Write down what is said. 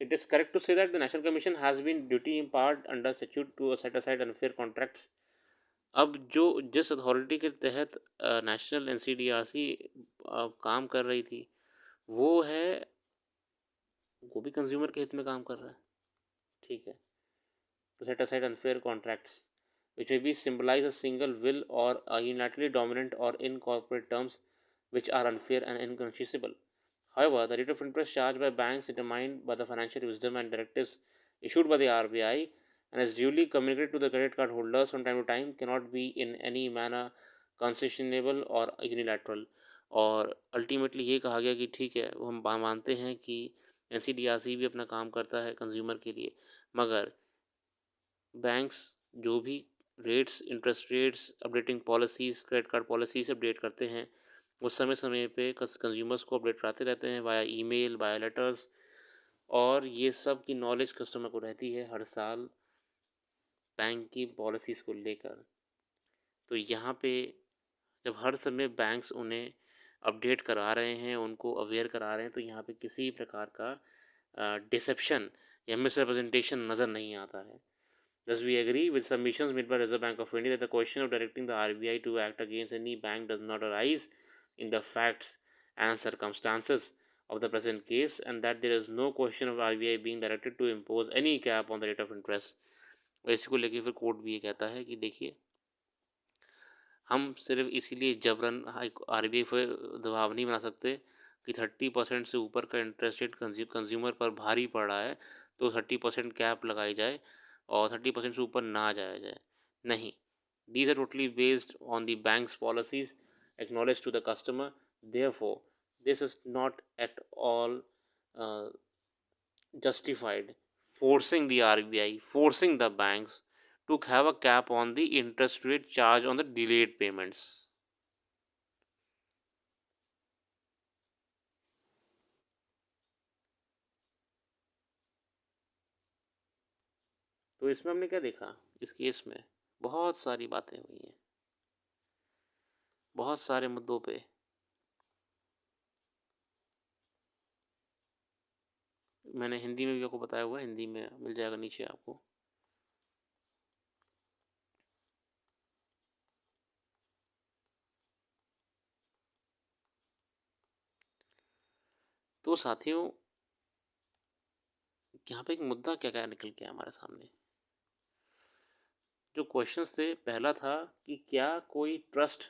It is correct to say that the National Commission has been duty imparted under statute to set aside unfair contracts. अब जो जिस authority के तहत national NCDRC काम कर रही थी वो है, वो भी कंज्यूमर के हित में काम कर रहा है, ठीक है। To set aside unfair contracts which may be symbolize a single will or a unilaterally dominant or incorporate terms which are unfair and inconscientious. However, the rate of interest charged by banks determined by the financial wisdom and directives issued by the RBI and is duly communicated to the credit card holders from time to time cannot be in any manner concessionable or unilateral. और ultimately ये कहा गया कि ठीक है, वो हम मानते हैं कि एनसीडीआरसी भी अपना काम करता है कंज्यूमर के लिए, मगर बैंक्स जो भी rates, interest rates, updating policies, credit card policies update करते हैं, वो समय समय पे कंज्यूमर्स को अपडेट कराते रहते हैं वाया ईमेल, वाया लेटर्स, और ये सब की नॉलेज कस्टमर को रहती है हर साल बैंक की पॉलिसीज़ को लेकर। तो यहाँ पे जब हर समय बैंक्स उन्हें अपडेट करा रहे हैं, उनको अवेयर करा रहे हैं, तो यहाँ पे किसी प्रकार का डिसेप्शन या मिसरिप्रेजेंटेशन नज़र नहीं आता है। Thus, we agree with submissions made by Reserve Bank of India that the question of directing the RBI to act against any bank does not arise in the facts and circumstances of the present case, and that there is no question of RBI being directed to impose any cap on the rate of interest. इसी को लेके फिर court भी ये कहता है कि देखिए, हम सिर्फ इसीलिए जबरन RBI पर दबाव नहीं बना सकते कि 30% से ऊपर का इंटरेस्ट रेट कंज्यूमर पर भारी पड़ रहा है तो 30% कैप लगाई जाए और 30% से ऊपर ना जाया जाए, नहीं। These are totally based on the bank's policies acknowledged to the customer. Therefore, this is not at all justified forcing the RBI, forcing the banks to have a cap on the interest rate charge on the delayed payments. तो इसमें हमने क्या देखा, इस case में बहुत सारी बातें हुई हैं, बहुत सारे मुद्दों पे। मैंने हिंदी में भी आपको बताया हुआ है, हिंदी में मिल जाएगा नीचे आपको। तो साथियों, यहाँ पे एक मुद्दा क्या क्या निकल के हमारे सामने। जो क्वेश्चंस थे, पहला था कि क्या कोई ट्रस्ट